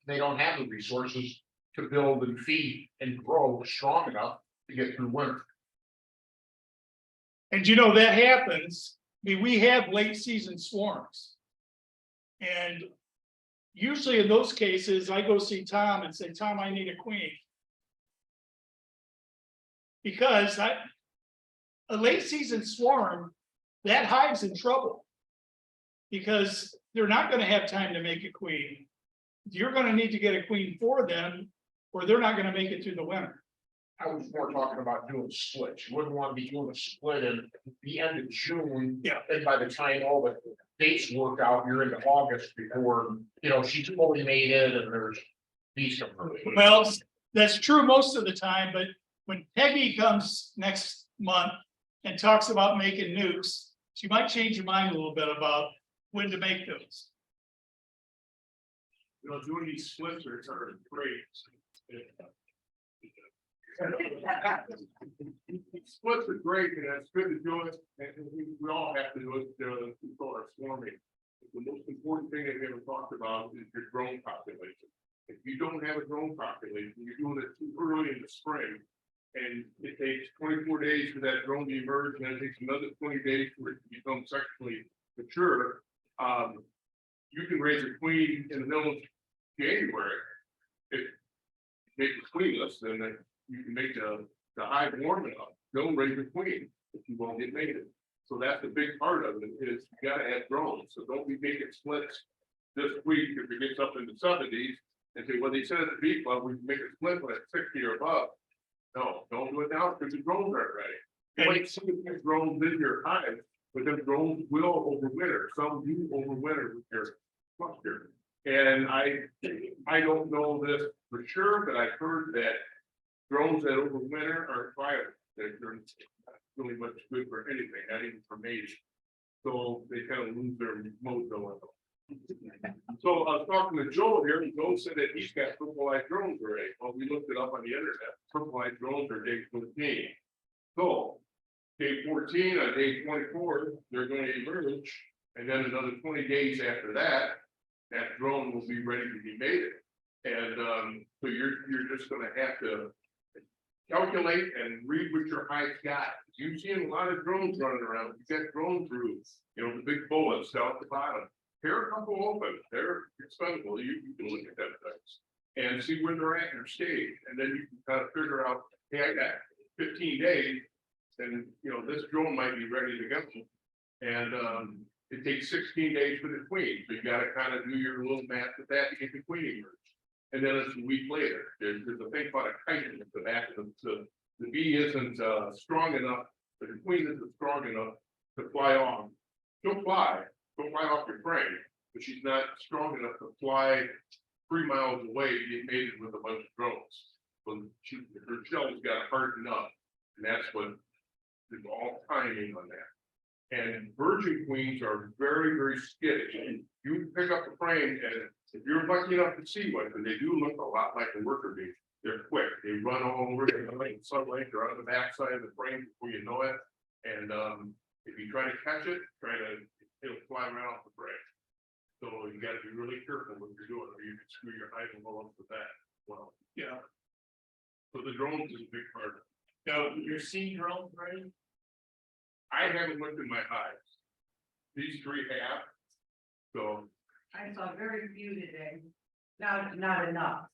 They don't have the resources to build and feed and grow strong enough to get through winter.
And you know, that happens. I mean, we have late season swarms. And usually in those cases, I go see Tom and say, Tom, I need a queen. Because a late season swarm, that hive's in trouble. Because they're not gonna have time to make a queen. You're gonna need to get a queen for them, or they're not gonna make it through the winter.
I was more talking about doing splits. You wouldn't want to be doing a split in the end of June.
Yeah.
And by the time all the dates work out, you're into August before, you know, she's fully mated and there's bees coming.
Well, that's true most of the time, but when Peggy comes next month and talks about making nukes, she might change her mind a little bit about when to make those.
You know, doing these splits are great. Splits are great, and it's good to do it, and we all have to do it to control our swarming. The most important thing that we haven't talked about is your drone population. If you don't have a drone population, you're doing it too early in the spring. And it takes 24 days for that drone to emerge, and then it takes another 20 days for it to become sexually mature. You can raise a queen in the middle of January. If you make it queenless, then you can make the hive warm enough. Don't raise a queen if you won't get mated. So that's the big part of it, is you gotta have drones. So don't be making splits this week if it gets up in the 70s and say, well, they said at the bee club, we can make a split when it's 60 or above. No, don't do it now because the drones aren't ready. You might see these drones in your hive, but then drones will overwinter. Some do overwinter with their cluster. And I don't know this for sure, but I've heard that drones that overwinter are viable. They're not really much good for anything, not even for mating. So they kind of lose their mojo. So I was talking to Joe here, and Joe said that he's got purple-eyed drones already. Well, we looked it up on the internet. Purple-eyed drones are day 14. So day 14 on day 24, they're going to emerge, and then another 20 days after that, that drone will be ready to be mated. And so you're just going to have to calculate and read what your hive's got. You've seen a lot of drones running around. You got drone crews, you know, the big bullets down at the bottom. Here are a couple open, they're expendable. You can look at them things and see where they're at in their stage. And then you can kind of figure out, hey, I got 15 days, and you know, this drone might be ready to go. And it takes 16 days for the queen. So you got to kind of do your little math with that to get the queen emerge. And then it's a week later. There's a thing called a chitin at the back of them. So the bee isn't strong enough, but the queen isn't strong enough to fly off. She'll fly off your frame, but she's not strong enough to fly 3 miles away to get mated with a bunch of drones. So her shell's got to harden up, and that's what is all timing on that. And virgin queens are very, very skittish. You pick up the frame, and if you're lucky enough to see one, because they do look a lot like the worker bees, they're quick. They run all over, they're in sunlight, they're on the backside of the frame before you know it. And if you try to catch it, it'll fly right off the frame. So you got to be really careful what you're doing, or you can screw your hive and blow up with that. Well, yeah. So the drones is a big part.
Now, you're seeing drones, right?
I haven't looked in my hives. These 3 have. So
I saw very few today. Not enough.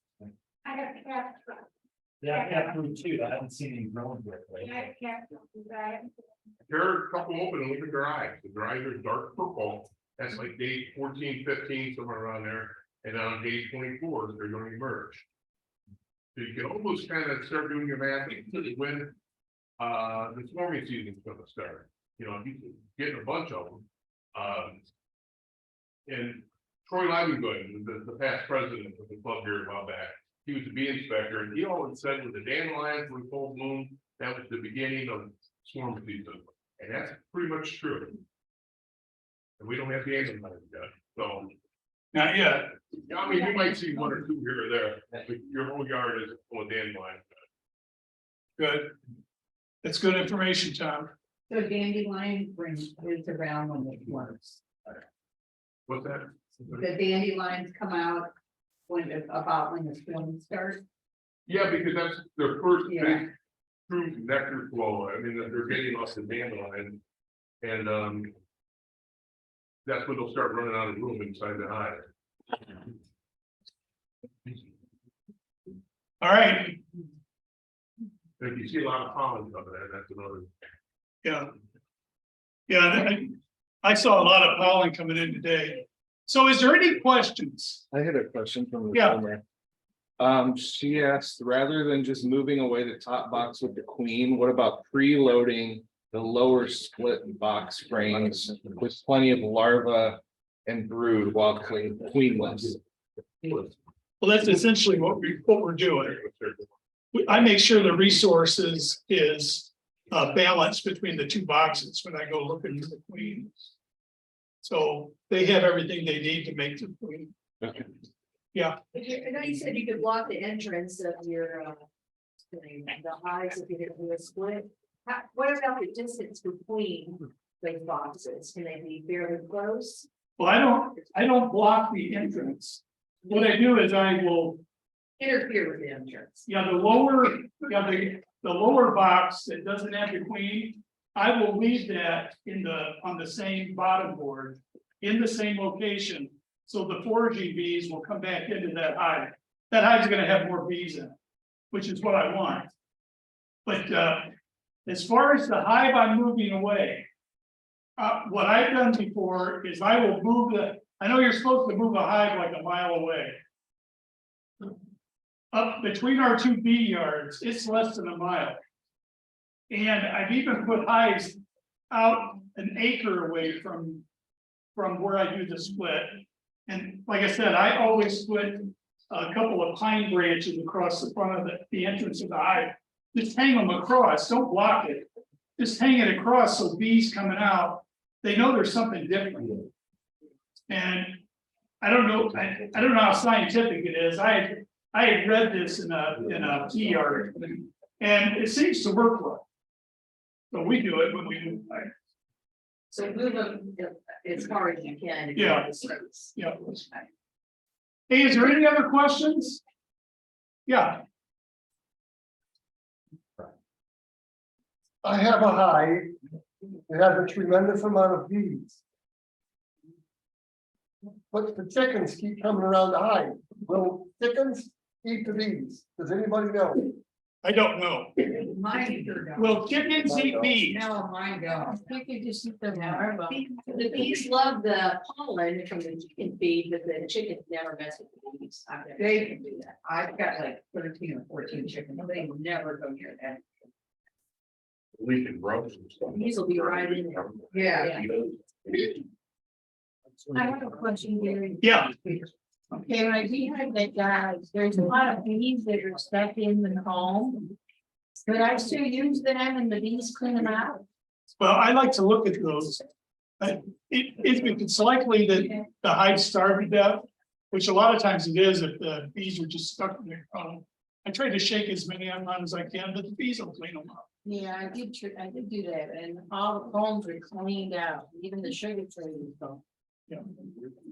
I have cats.
Yeah, I got through too. I haven't seen any drones yet.
I have cats.
there are a couple open and look at their eyes. Their eyes are dark purple. That's like day 14, 15, somewhere around there. And on day 24, they're going to emerge. So you can almost kind of start doing your math when the swarming season is going to start. You know, you getting a bunch of them. And Troy Livengood, the past president of the club here a while back, he was a bee inspector, and he always said with the dandelions with full bloom, that was the beginning of swarm season. And that's pretty much true. And we don't have the dandelions yet, so.
Not yet.
I mean, you might see 1 or 2 here or there, but your whole yard is full of dandelions.
Good. That's good information, Tom.
So dandelion brings is around when it works.
What's that?
The dandelions come out when the spring starts.
Yeah, because that's their first
Yeah.
big true nectar flow. I mean, they're getting off the dandelion. And that's when they'll start running out of room inside the hive.
All right,
And if you see a lot of pollen coming in, that's another.
yeah. Yeah, I saw a lot of pollen coming in today. So is there any questions?
I had a question from the
Yeah.
owner. She asked, rather than just moving away the top box with the queen, what about preloading the lower split box frames with plenty of larvae and brood while queenless?
Well, that's essentially what we're doing. I make sure the resources is balanced between the two boxes when I go looking for the queen. So they have everything they need to make the queen.
Okay.
Yeah,
I know you said you could block the entrance of your, the hives if you didn't do a split. What about the distance between the boxes? Can they be fairly close?
well, I don't block the entrance. What I do is I will,
Interfere with the entrance.
the lower box that doesn't have the queen, I will leave that on the same bottom board, in the same location. So the foraging bees will come back into that hive. That hive's gonna have more bees in it, which is what I want. But as far as the hive I'm moving away, what I've done before is I will move I know you're supposed to move a hive like a mile away. Up between our two bee yards, it's less than a mile. And I've even put hives out an acre away from where I do the split. And like I said, I always split a couple of pine branches across the front of the entrance of the hive. Just hang them across, don't block it. Just hang it across so bees coming out, they know there's something different. And I don't know how scientific it is. I had read this in a tea article, and it seems to work well. So we do it when we do it.
So move them as far as you can. to get
Yeah.
the space.
Yeah. Hey, is there any other questions? Yeah,
I have a hive that has a tremendous amount of bees. But the chickens keep coming around the hive. Will chickens eat the bees? Does anybody know?
I don't know.
Mine sure don't.
Will chickens eat bees?
No, mine don't.
You could just eat the larva.
The bees love the pollen from the chicken feed, but the chickens never mess with the bees. I've never
They
seen
can
them do that.
I've got like 13 or 14 chickens. They never go near that.
Leaking growth and stuff.
Bees will be right in there.
Yeah.
I have a question, Gary.
Yeah,
Okay, when I beehive that guys, there's a lot of bees that are stuck in the comb. Could I still use them and the bees clean them out?
well, I like to look at those. It's likely that the hive starved to death, which a lot of times it is if the bees are just stuck in their comb. I try to shake as many of them as I can, but the bees will clean them up.
Yeah, I did do that, and all the combs were cleaned out, even the sugar tree was gone.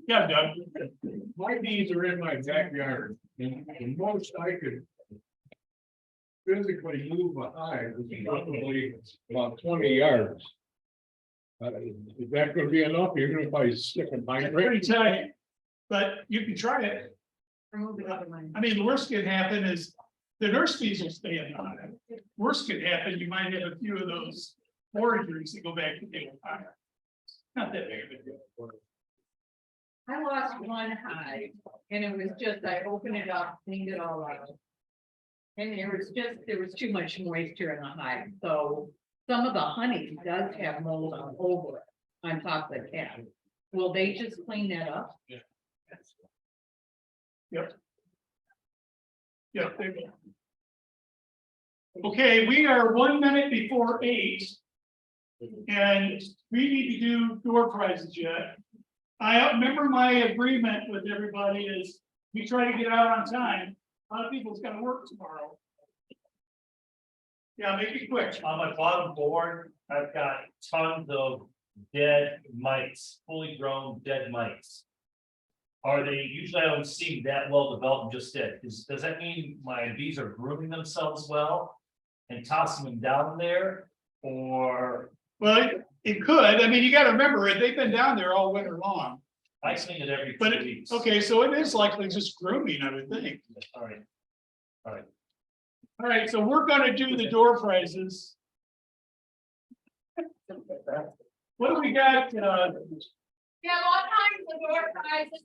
Yeah, Doug.
My bees are in my backyard, and the most I could physically move a hive is probably about 20 yards. Is that gonna be enough? Even if I stick a pine
Pretty
branch?
tight, but you can try it.
Remove it out of mine.
I mean, the worst can happen is the nurse bees will stay in the hive. Worst could happen, you might have a few of those foragers that go back to the hive. Not that big of a deal.
I lost one hive and it was just, I opened it up, cleaned it all out. And there was too much moisture in the hive, so some of the honey does have mold on over it, on top of the cap. Will they just clean that up?
Yep. Yeah, they will. Okay, we are 1 minute before 8. And we need to do door prizes yet. I remember my agreement with everybody is we try to get out on time. A lot of people's gotta work tomorrow. Yeah, make it quick.
On my bottom board, I've got tons of dead mites, fully grown dead mites. Are they, usually I don't see that well developed and just dead, does that mean my bees are grooming themselves well? And tossing them down there, or
Well, it could, I mean, you gotta remember, they've been down there all winter long.
I clean it every
But
2 weeks.
okay, so it is likely just grooming, I would think.
All right,
All right, so we're gonna do the door prizes. What do we got?
Yeah, all kinds of door prizes.